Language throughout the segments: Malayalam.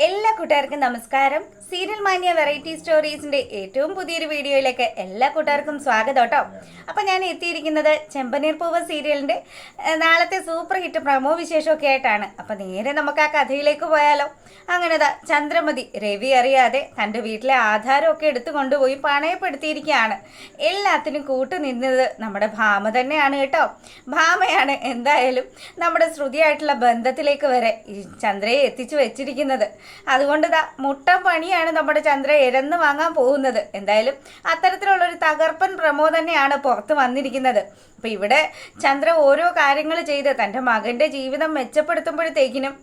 എല്ലാ കൂട്ടുകാർക്കും നമസ്കാരം. സീരിയൽ മാനിയ വെറൈറ്റി സ്റ്റോറീസിന്റെ ഏറ്റവും പുതിയൊരു വീഡിയോയിലേക്ക് എല്ലാ കൂട്ടുകാർക്കും സ്വാഗതം കേട്ടോ. അപ്പം ഞാൻ എത്തിയിരിക്കുന്നത് ചെമ്പനീർ പൂവ് സീരിയലിന്റെ നാളത്തെ സൂപ്പർ ഹിറ്റ് പ്രമോ വിശേഷമൊക്കെ ആയിട്ടാണ്. അപ്പം നേരെ നമുക്ക് ആ കഥയിലേക്ക് പോയാലോ. അങ്ങനെതാ ചന്ദ്രമതി രവി അറിയാതെ തൻ്റെ വീട്ടിലെ ആധാരമൊക്കെ എടുത്തു കൊണ്ടുപോയി പണയപ്പെടുത്തിയിരിക്കുകയാണ്. എല്ലാത്തിനും കൂട്ടു നിന്നത് നമ്മുടെ ഭാമ തന്നെയാണ് കേട്ടോ. ഭാമയാണ് എന്തായാലും നമ്മുടെ ശ്രുതിയായിട്ടുള്ള ബന്ധത്തിലേക്ക് വരെ ഈ ചന്ദ്രയെ എത്തിച്ചു വെച്ചിരിക്കുന്നത്. അതുകൊണ്ട് മുട്ട പണിയാണ് നമ്മുടെ ചന്ദ്ര ഇരന്ന് വാങ്ങാൻ പോകുന്നത്. എന്തായാലും അത്തരത്തിലുള്ളൊരു തകർപ്പൻ പ്രമോ തന്നെയാണ് പുറത്ത് വന്നിരിക്കുന്നത്. അപ്പം ഇവിടെ ചന്ദ്ര ഓരോ കാര്യങ്ങൾ ചെയ്ത് തൻ്റെ മകൻ്റെ ജീവിതം മെച്ചപ്പെടുത്തുമ്പോഴത്തേക്കിനും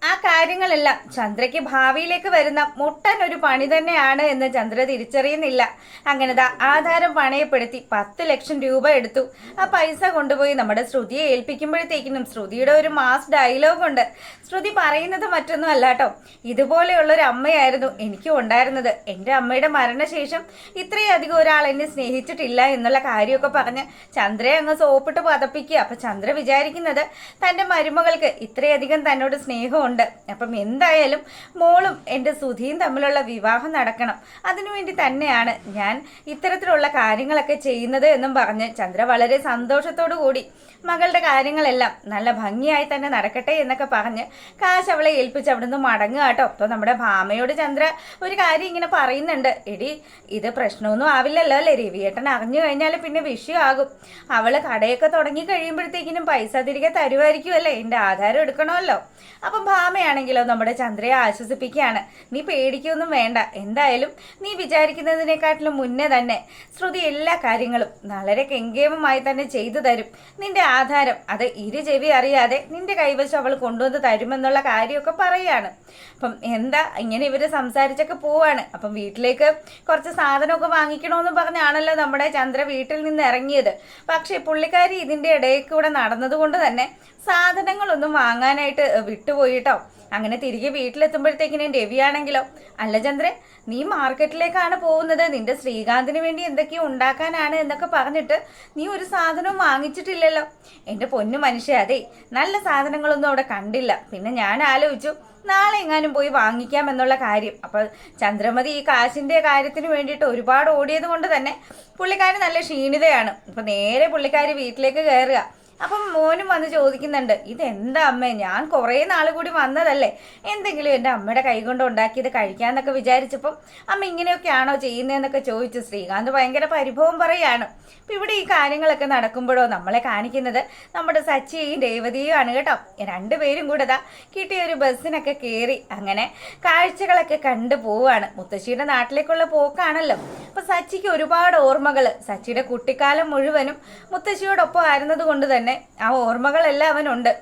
ആ കാര്യങ്ങളെല്ലാം ചന്ദ്രയ്ക്ക് ഭാവിയിലേക്ക് വരുന്ന മുട്ടൻ ഒരു പണി തന്നെയാണ് എന്ന് ചന്ദ്ര തിരിച്ചറിയുന്നില്ല. അങ്ങനെ ആധാരം പണയപ്പെടുത്തി 10 ലക്ഷം രൂപ എടുത്തു. ആ പൈസ കൊണ്ടുപോയി നമ്മുടെ ശ്രുതിയെ ഏൽപ്പിക്കുമ്പോഴത്തേക്കിനും ശ്രുതിയുടെ ഒരു മാസ് ഡയലോഗുണ്ട്. ശ്രുതി പറയുന്നത് മറ്റൊന്നും അല്ല കേട്ടോ, ഇതുപോലെയുള്ളൊരു അമ്മയായിരുന്നു എനിക്കും ഉണ്ടായിരുന്നത്. എൻ്റെ അമ്മയുടെ മരണശേഷം ഇത്രയധികം ഒരാൾ എന്നെ സ്നേഹിച്ചിട്ടില്ല എന്നുള്ള കാര്യമൊക്കെ പറഞ്ഞ് ചന്ദ്രയെ അങ്ങ് സോപ്പിട്ട് പതപ്പിക്കുക. അപ്പം ചന്ദ്ര വിചാരിക്കുന്നത് തൻ്റെ മരുമകൾക്ക് ഇത്രയധികം തന്നോട് സ്നേഹം. അപ്പം എന്തായാലും മോളും എൻ്റെ സുധിയും തമ്മിലുള്ള വിവാഹം നടക്കണം, അതിനുവേണ്ടി തന്നെയാണ് ഞാൻ ഇത്തരത്തിലുള്ള കാര്യങ്ങളൊക്കെ ചെയ്യുന്നത് എന്നും പറഞ്ഞ് ചന്ദ്ര വളരെ സന്തോഷത്തോടു കൂടി മകളുടെ കാര്യങ്ങളെല്ലാം നല്ല ഭംഗിയായി തന്നെ നടക്കട്ടെ എന്നൊക്കെ പറഞ്ഞ് കാശ് അവളെ ഏൽപ്പിച്ച് അവിടെ നിന്ന് മടങ്ങുക കേട്ടോ. അപ്പോൾ നമ്മുടെ ഭാമയോട് ചന്ദ്ര ഒരു കാര്യം ഇങ്ങനെ പറയുന്നുണ്ട്, എടി ഇത് പ്രശ്നമൊന്നും ആവില്ലല്ലോ അല്ലേ, രവിയേട്ടൻ അറിഞ്ഞു കഴിഞ്ഞാൽ പിന്നെ വിഷയമാകും. അവള് കടയൊക്കെ തുടങ്ങി കഴിയുമ്പോഴത്തേക്കിനും പൈസ തിരികെ തരുമായിരിക്കുമല്ലേ, എൻ്റെ ആധാരം എടുക്കണമല്ലോ. അപ്പം ഭാമയാണെങ്കിലോ നമ്മുടെ ചന്ദ്രയെ ആശ്വസിപ്പിക്കുകയാണ്, നീ പേടിക്കൊന്നും വേണ്ട, എന്തായാലും നീ വിചാരിക്കുന്നതിനെക്കാട്ടിലും മുന്നേ തന്നെ ശ്രുതി എല്ലാ കാര്യങ്ങളും വളരെ കെങ്കേമമായി തന്നെ ചെയ്തു തരും. നിന്റെ ആധാരം അത് ചെവി അറിയാതെ നിന്റെ കൈവശം അവൾ കൊണ്ടുവന്ന് തരുമെന്നുള്ള കാര്യമൊക്കെ പറയാണ്. അപ്പം എന്താ ഇങ്ങനെ ഇവര് സംസാരിച്ചൊക്കെ പോവാണ്. അപ്പം വീട്ടിലേക്ക് കുറച്ച് സാധനമൊക്കെ വാങ്ങിക്കണമെന്ന് പറഞ്ഞാണല്ലോ നമ്മുടെ ചന്ദ്ര വീട്ടിൽ നിന്ന് ഇറങ്ങിയത്. പക്ഷെ പുള്ളിക്കാരി ഇതിന്റെ ഇടയിൽ കൂടെ നടന്നതുകൊണ്ട് തന്നെ സാധനങ്ങളൊന്നും വാങ്ങാനായിട്ട് വിട്ടുപോയിട്ടോ. അങ്ങനെ തിരികെ വീട്ടിലെത്തുമ്പോഴത്തേക്കിനും രവിയാണെങ്കിലോ, അല്ല ചന്ദ്രൻ നീ മാർക്കറ്റിലേക്കാണ് പോകുന്നത്, നിന്റെ ശ്രീകാന്തിന് വേണ്ടി എന്തൊക്കെയോ ഉണ്ടാക്കാനാണ് എന്നൊക്കെ പറഞ്ഞിട്ട് നീ ഒരു സാധനവും വാങ്ങിച്ചിട്ടില്ലല്ലോ. എൻ്റെ പൊന്നു മനുഷ്യ, അതെ നല്ല സാധനങ്ങളൊന്നും അവിടെ കണ്ടില്ല. പിന്നെ ഞാൻ ആലോചിച്ചു നാളെ എങ്ങാനും പോയി വാങ്ങിക്കാം എന്നുള്ള കാര്യം. അപ്പോൾ ചന്ദ്രമതി ഈ കാശിൻ്റെ കാര്യത്തിന് വേണ്ടിയിട്ട് ഒരുപാട് ഓടിയത് കൊണ്ട് തന്നെ പുള്ളിക്കാരി നല്ല ക്ഷീണിതയാണ്. അപ്പോൾ നേരെ പുള്ളിക്കാരി വീട്ടിലേക്ക് കയറുക. അപ്പം മോനും വന്ന് ചോദിക്കുന്നുണ്ട്, ഇതെന്താ അമ്മേ, ഞാൻ കുറേ നാൾ കൂടി വന്നതല്ലേ, എന്തെങ്കിലും എൻ്റെ അമ്മയുടെ കൈ കൊണ്ട് ഉണ്ടാക്കിയത് കഴിക്കാമെന്നൊക്കെ വിചാരിച്ചപ്പം അമ്മ ഇങ്ങനെയൊക്കെയാണോ ചെയ്യുന്നതെന്നൊക്കെ ചോദിച്ചു. ശ്രീകാന്ത് ഭയങ്കര പരിഭവം പറയാണ്. അപ്പം ഇവിടെ ഈ കാര്യങ്ങളൊക്കെ നടക്കുമ്പോഴോ നമ്മളെ കാണിക്കുന്നത് നമ്മുടെ സച്ചിയും രേവതിയും ആണ് കേട്ടോ. രണ്ടുപേരും കൂടെ കിട്ടിയ ഒരു ബസ്സിനൊക്കെ കയറി അങ്ങനെ കാഴ്ചകളൊക്കെ കണ്ടു പോവാണ്. മുത്തശ്ശിയുടെ നാട്ടിലേക്കുള്ള പോക്കാണല്ലോ. അപ്പം സച്ചിക്ക് ഒരുപാട് ഓർമ്മകൾ, സച്ചിയുടെ കുട്ടിക്കാലം മുഴുവനും മുത്തശ്ശിയോടൊപ്പം ആയിരുന്നത് കൊണ്ട് തന്നെ ആ ഓർമ്മകളെല്ലാം അവനുണ്ട്.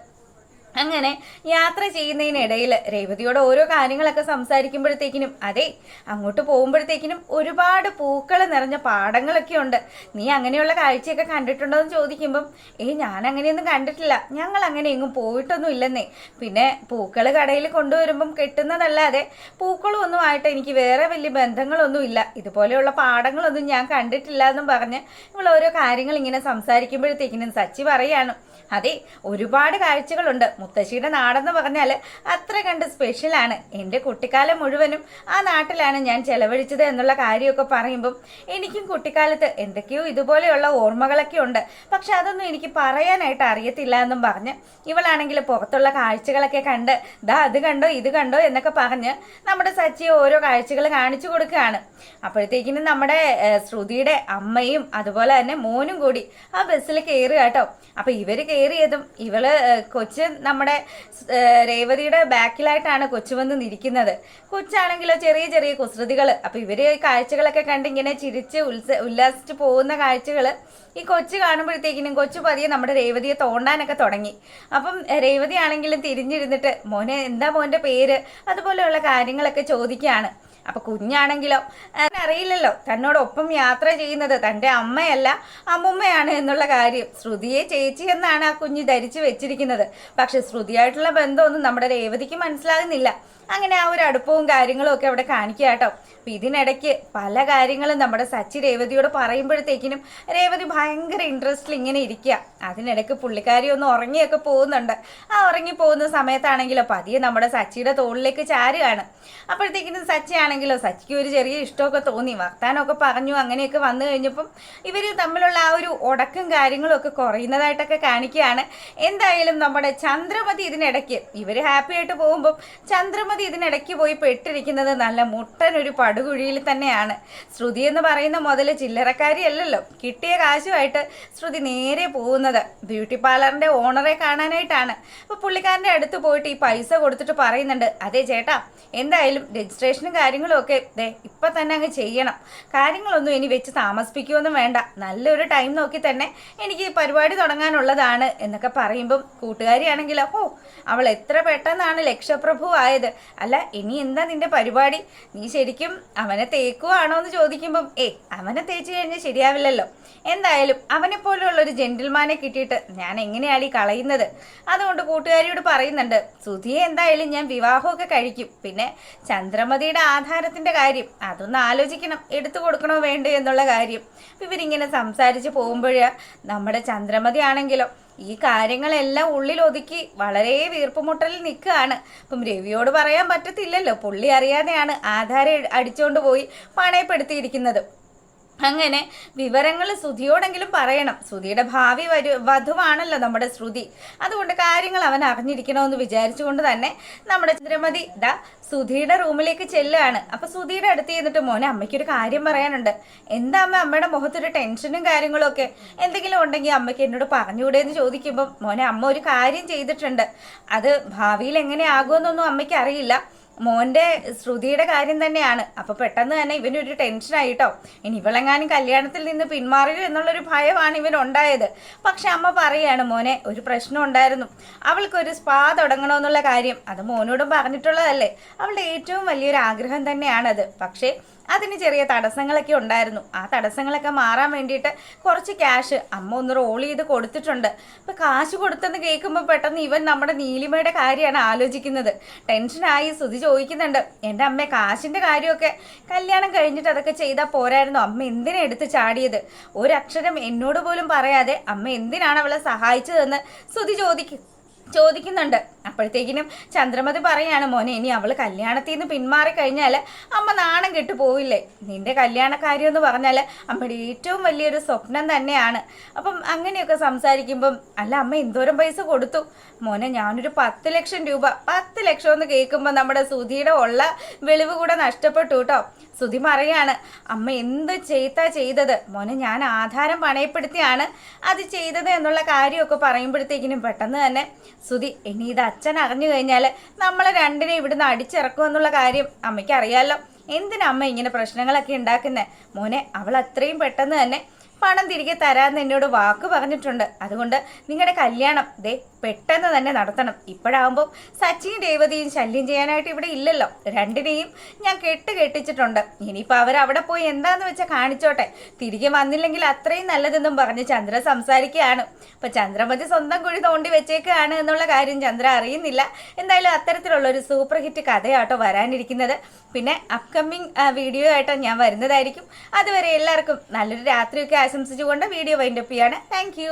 അങ്ങനെ യാത്ര ചെയ്യുന്നതിനിടയിൽ രേവതിയോട് ഓരോ കാര്യങ്ങളൊക്കെ സംസാരിക്കുമ്പോഴത്തേക്കിനും അതെ അങ്ങോട്ട് പോകുമ്പോഴത്തേക്കിനും ഒരുപാട് പൂക്കൾ നിറഞ്ഞ പാടങ്ങളൊക്കെ ഉണ്ട്, നീ അങ്ങനെയുള്ള കാഴ്ചയൊക്കെ കണ്ടിട്ടുണ്ടോ എന്ന് ചോദിക്കുമ്പം ഞാൻ അങ്ങനെയൊന്നും കണ്ടിട്ടില്ല, ഞങ്ങൾ അങ്ങനെ എങ്ങും പോയിട്ടൊന്നും ഇല്ലെന്നേ, പിന്നെ പൂക്കൾ കടയിൽ കൊണ്ടുവരുമ്പം കെട്ടുന്നതല്ലാതെ പൂക്കളും ഒന്നും ആയിട്ട് എനിക്ക് വേറെ വലിയ ബന്ധങ്ങളൊന്നും ഇല്ല, ഇതുപോലെയുള്ള പാടങ്ങളൊന്നും ഞാൻ കണ്ടിട്ടില്ല എന്നും പറഞ്ഞ് നമ്മൾ ഓരോ കാര്യങ്ങൾ ഇങ്ങനെ സംസാരിക്കുമ്പോഴത്തേക്കിനും സച്ചി പറയാണ്, അതെ ഒരുപാട് കാഴ്ചകളുണ്ട്, മുത്തശ്ശിയുടെ നാടെന്ന് പറഞ്ഞാൽ അത്ര കണ്ട് സ്പെഷ്യലാണ്, എൻ്റെ കുട്ടിക്കാലം മുഴുവനും ആ നാട്ടിലാണ് ഞാൻ ചെലവഴിച്ചത് എന്നുള്ള കാര്യമൊക്കെ പറയുമ്പം എനിക്കും കുട്ടിക്കാലത്ത് എന്തൊക്കെയോ ഇതുപോലെയുള്ള ഓർമ്മകളൊക്കെ ഉണ്ട്, പക്ഷെ അതൊന്നും എനിക്ക് പറയാനായിട്ട് അറിയത്തില്ല എന്നും പറഞ്ഞ് ഇവളാണെങ്കിൽ പുറത്തുള്ള കാഴ്ചകളൊക്കെ കണ്ട് അത് കണ്ടോ ഇത് കണ്ടോ എന്നൊക്കെ പറഞ്ഞ് നമ്മുടെ സച്ചിയെ ഓരോ കാഴ്ചകൾ കാണിച്ചു കൊടുക്കുകയാണ്. അപ്പോഴത്തേക്കിനും നമ്മുടെ ശ്രുതിയുടെ അമ്മയും അതുപോലെ തന്നെ മോനും കൂടി ആ ബസ്സിൽ കയറുക കേട്ടോ. അപ്പം ഇവർ കയറിയതും ഇവള് കൊച്ച് നമ്മുടെ രേവതിയുടെ ബാക്കിലായിട്ടാണ് കൊച്ചു വന്ന് നിൽക്കുന്നത്. കൊച്ചാണെങ്കിലോ ചെറിയ ചെറിയ കുസൃതികൾ. അപ്പം ഇവർ കാഴ്ചകളൊക്കെ കണ്ട് ഇങ്ങനെ ചിരിച്ച് ഉല്ലാസിച്ച് പോകുന്ന കാഴ്ചകൾ ഈ കൊച്ചു കാണുമ്പോഴത്തേക്കിനും കൊച്ചു പതിയെ നമ്മുടെ രേവതിയെ തോണ്ടാനൊക്കെ തുടങ്ങി. അപ്പം രേവതി ആണെങ്കിലും തിരിഞ്ഞിരുന്നിട്ട് മോനെ എന്താ മോൻ്റെ പേര് അതുപോലെയുള്ള കാര്യങ്ങളൊക്കെ ചോദിക്കുകയാണ്. അപ്പൊ കുഞ്ഞാണെങ്കിലോ അറിയില്ലല്ലോ തന്നോടൊപ്പം യാത്ര ചെയ്യുന്നത് തൻ്റെ അമ്മയല്ല അമ്മുമ്മയാണ് എന്നുള്ള കാര്യം. ശ്രുതിയെ ചേച്ചി എന്നാണ് ആ കുഞ്ഞ് ധരിച്ചു വെച്ചിരിക്കുന്നത്. പക്ഷെ ശ്രുതിയായിട്ടുള്ള ബന്ധമൊന്നും നമ്മുടെ രേവതിക്ക് മനസ്സിലാകുന്നില്ല. അങ്ങനെ ആ ഒരു അടുപ്പവും കാര്യങ്ങളും ഒക്കെ അവിടെ കാണിക്കുക കേട്ടോ. അപ്പം ഇതിനിടയ്ക്ക് പല കാര്യങ്ങളും നമ്മുടെ സച്ചി രേവതിയോട് പറയുമ്പോഴത്തേക്കിനും രേവതി ഭയങ്കര ഇൻട്രസ്റ്റിൽ ഇങ്ങനെ ഇരിക്കുക. അതിനിടയ്ക്ക് പുള്ളിക്കാരി ഒന്ന് ഉറങ്ങിയൊക്കെ പോകുന്നുണ്ട്. ആ ഉറങ്ങി പോകുന്ന സമയത്താണെങ്കിലോ പതിയെ നമ്മുടെ സച്ചിയുടെ തോളിലേക്ക് ചാരുകയാണ്. അപ്പോഴത്തേക്കിനും സച്ചി ആണെങ്കിലോ സച്ചിക്ക് ഒരു ചെറിയ ഇഷ്ടമൊക്കെ തോന്നി, വർത്താനമൊക്കെ പറഞ്ഞു. അങ്ങനെയൊക്കെ വന്നു കഴിഞ്ഞപ്പം ഇവർ തമ്മിലുള്ള ആ ഒരു ഉടക്കും കാര്യങ്ങളും ഒക്കെ കുറയുന്നതായിട്ടൊക്കെ കാണിക്കുകയാണ്. എന്തായാലും നമ്മുടെ ചന്ദ്രമതി ഇതിനിടയ്ക്ക് ഇവർ ഹാപ്പി ആയിട്ട് പോകുമ്പം ചന്ദ്രമതി ഇതിനിടയ്ക്ക് പോയി പെട്ടിരിക്കുന്നത് നല്ല മുട്ടനൊരു പടുകുഴിയിൽ തന്നെയാണ്. ശ്രുതി എന്ന് പറയുന്ന മുതൽ ചില്ലറക്കാരി അല്ലല്ലോ. കിട്ടിയ കാശുമായിട്ട് ശ്രുതി നേരെ പോകുന്നത് ബ്യൂട്ടി പാർലറിന്റെ ഓണറെ കാണാനായിട്ടാണ്. അപ്പോൾ പുള്ളിക്കാരൻ്റെ അടുത്ത് പോയിട്ട് ഈ പൈസ കൊടുത്തിട്ട് പറയുന്നുണ്ട്, അതെ ചേട്ടാ, എന്തായാലും രജിസ്ട്രേഷനും കാര്യങ്ങളും ഒക്കെ ഇപ്പം തന്നെ അങ്ങ് ചെയ്യണം. കാര്യങ്ങളൊന്നും ഇനി വെച്ച് താമസിപ്പിക്കുകയൊന്നും വേണ്ട. നല്ലൊരു ടൈം നോക്കി തന്നെ എനിക്ക് പരിപാടി തുടങ്ങാനുള്ളതാണ് എന്നൊക്കെ പറയുമ്പം കൂട്ടുകാരിയാണെങ്കിലോ, അവൾ എത്ര പെട്ടെന്നാണ് ലക്ഷപ്രഭു ആയത്. അല്ല, ഇനി എന്താ നിന്റെ പരിപാടി? നീ ശരിക്കും അവനെ തേക്കുവാണോ എന്ന് ചോദിക്കുമ്പം അവനെ തേച്ച് കഴിഞ്ഞാൽ ശരിയാവില്ലല്ലോ. എന്തായാലും അവനെ പോലെയുള്ള ഒരു ജെന്റിൽമാനെ കിട്ടിയിട്ട് ഞാൻ എങ്ങനെയാണ് ഈ കളയുന്നത്? അതുകൊണ്ട് കൂട്ടുകാരിയോട് പറയുന്നുണ്ട്, സുധിയെ എന്തായാലും ഞാൻ വിവാഹമൊക്കെ കഴിക്കും. പിന്നെ ചന്ദ്രമതിയുടെ ആധാരത്തിന്റെ കാര്യം അതൊന്ന് ആലോചിക്കണം, എടുത്തു കൊടുക്കണോ വേണ്ടേ എന്നുള്ള കാര്യം. ഇവരിങ്ങനെ സംസാരിച്ച് പോകുമ്പോഴേ നമ്മുടെ ചന്ദ്രമതി ആണെങ്കിലോ ഈ കാര്യങ്ങളെല്ലാം ഉള്ളിൽ ഒതുക്കി വളരെ വീർപ്പുമുട്ടലിൽ നിൽക്കുകയാണ്. അപ്പം രവിയോട് പറയാൻ പറ്റത്തില്ലല്ലോ, പുള്ളി അറിയാതെയാണ് ആധാരം അടിച്ചുകൊണ്ട് പോയി പണയപ്പെടുത്തിയിരിക്കുന്നത്. അങ്ങനെ വിവരങ്ങൾ ശ്രുതിയോടെങ്കിലും പറയണം. ശ്രുതിയുടെ ഭാവി വധുവാണല്ലോ നമ്മുടെ ശ്രുതി. അതുകൊണ്ട് കാര്യങ്ങൾ അവൻ അറിഞ്ഞിരിക്കണമെന്ന് വിചാരിച്ചുകൊണ്ട് തന്നെ നമ്മുടെ ചന്ദ്രമതി ശ്രുതിയുടെ റൂമിലേക്ക് ചെല്ലുകയാണ്. അപ്പൊ ശ്രുതിയുടെ അടുത്ത് ചെന്നിട്ട്, മോനെ, അമ്മയ്ക്കൊരു കാര്യം പറയാനുണ്ട്. എന്താ അമ്മ, അമ്മയുടെ മുഖത്തൊരു ടെൻഷനും കാര്യങ്ങളും ഒക്കെ എന്തെങ്കിലും ഉണ്ടെങ്കിൽ അമ്മയ്ക്ക് എന്നോട് പറഞ്ഞുകൂടെ എന്ന് ചോദിക്കുമ്പം, മോനെ, അമ്മ ഒരു കാര്യം ചെയ്തിട്ടുണ്ട്. അത് ഭാവിയിൽ എങ്ങനെ ആകുമെന്നൊന്നും അമ്മയ്ക്ക് അറിയില്ല. മോൻ്റെ ശ്രുതിയുടെ കാര്യം തന്നെയാണ്. അപ്പോൾ പെട്ടെന്ന് തന്നെ ഇവനൊരു ടെൻഷനായിട്ടോ. ഇനി ഇവളെങ്ങാനും കല്യാണത്തിൽ നിന്ന് പിന്മാറുക എന്നുള്ളൊരു ഭയമാണ് ഇവനുണ്ടായത്. പക്ഷെ അമ്മ പറയാണ്, മോനെ, ഒരു പ്രശ്നം ഉണ്ടായിരുന്നു. അവൾക്കൊരു സ്പാ തുടങ്ങണമെന്നുള്ള കാര്യം അത് മോനോടും പറഞ്ഞിട്ടുള്ളതല്ലേ. അവളുടെ ഏറ്റവും വലിയൊരു ആഗ്രഹം തന്നെയാണത്. പക്ഷേ അതിന് ചെറിയ തടസ്സങ്ങളൊക്കെ ഉണ്ടായിരുന്നു. ആ തടസ്സങ്ങളൊക്കെ മാറാൻ വേണ്ടിയിട്ട് കുറച്ച് ക്യാഷ് അമ്മ ഒന്ന് റോൾ ചെയ്ത് കൊടുത്തിട്ടുണ്ട്. അപ്പം കാശ് കൊടുത്തെന്ന് കേൾക്കുമ്പോൾ പെട്ടെന്ന് ഇവൻ നമ്മുടെ നീലിമയുടെ കാര്യമാണ് ആലോചിക്കുന്നത്. ടെൻഷനായി ശ്രുതി ചോദിക്കുന്നുണ്ട്, എൻ്റെ അമ്മ, കാശിൻ്റെ കാര്യമൊക്കെ കല്യാണം കഴിഞ്ഞിട്ട് അതൊക്കെ ചെയ്താൽ പോരായിരുന്നു. അമ്മ എന്തിനാ എടുത്ത് ചാടിയത്? ഒരക്ഷരം എന്നോട് പോലും പറയാതെ അമ്മ എന്തിനാണ് അവളെ സഹായിച്ചതെന്ന് ശ്രുതി ചോദിക്കുന്നുണ്ട്. അപ്പോഴത്തേക്കിനും ചന്ദ്രമതി പറയാണ്, മോനെ, ഇനി അവൾ കല്യാണത്തിൽ നിന്ന് പിന്മാറി കഴിഞ്ഞാൽ അമ്മ നാണം കെട്ടു പോവില്ലേ? നിന്റെ കല്യാണക്കാര്യം എന്ന് പറഞ്ഞാൽ അമ്മയുടെ ഏറ്റവും വലിയൊരു സ്വപ്നം തന്നെയാണ്. അപ്പം അങ്ങനെയൊക്കെ സംസാരിക്കുമ്പം, അല്ല അമ്മ എന്തോരം പൈസ കൊടുത്തു? മോനെ, ഞാനൊരു 10 ലക്ഷം രൂപ. 10 ലക്ഷം എന്ന് കേൾക്കുമ്പോൾ നമ്മുടെ സുധിയുടെ ഉള്ള വെളിവ് കൂടെ നഷ്ടപ്പെട്ടു കേട്ടോ. സുധി പറയാണ്, അമ്മ എന്ത് ചെയ്തത്? മോനെ, ഞാൻ ആധാരം പണയപ്പെടുത്തിയാണ് അത് ചെയ്തത് എന്നുള്ള കാര്യമൊക്കെ പറയുമ്പോഴത്തേക്കിനും പെട്ടെന്ന് തന്നെ സുധി, ഇനി ഇത് അച്ഛൻ അറിഞ്ഞു കഴിഞ്ഞാൽ നമ്മളെ രണ്ടിനെ ഇവിടുന്ന് അടിച്ചിറക്കുമെന്നുള്ള കാര്യം അമ്മയ്ക്ക് അറിയാമല്ലോ. എന്തിനാ അമ്മ ഇങ്ങനെ പ്രശ്നങ്ങളൊക്കെ ഉണ്ടാക്കുന്നത്? മോനെ, അവൾ അത്രയും പെട്ടെന്ന് തന്നെ പണം തിരികെ തരാമെന്ന് എന്നോട് വാക്ക് പറഞ്ഞിട്ടുണ്ട്. അതുകൊണ്ട് നിങ്ങളുടെ കല്യാണം പെട്ടെന്ന് തന്നെ നടത്തണം. ഇപ്പോഴാകുമ്പോൾ സച്ചിയും രേവതിയും ശല്യം ചെയ്യാനായിട്ട് ഇവിടെ ഇല്ലല്ലോ. രണ്ടിനെയും ഞാൻ കെട്ടിച്ചിട്ടുണ്ട്. ഇനിയിപ്പോൾ അവരവിടെ പോയി എന്താന്ന് വെച്ചാൽ കാണിച്ചോട്ടെ. തിരികെ വന്നില്ലെങ്കിൽ അത്രയും നല്ലതെന്നും പറഞ്ഞ് ചന്ദ്ര സംസാരിക്കുകയാണ്. അപ്പം ചന്ദ്രമതി സ്വന്തം കുഴി തോണ്ടി വെച്ചേക്കുകയാണ് എന്നുള്ള കാര്യം ചന്ദ്ര അറിയുന്നില്ല. എന്തായാലും അത്തരത്തിലുള്ള ഒരു സൂപ്പർ ഹിറ്റ് കഥയാട്ടോ വരാനിരിക്കുന്നത്. പിന്നെ അപ്കമ്മിങ് വീഡിയോ ആയിട്ട് ഞാൻ വരുന്നതായിരിക്കും. അതുവരെ എല്ലാവർക്കും നല്ലൊരു രാത്രിയൊക്കെ ആശംസിച്ചുകൊണ്ട് വീഡിയോ വൈൻഡപ്പ് ചെയ്യാണ്. താങ്ക്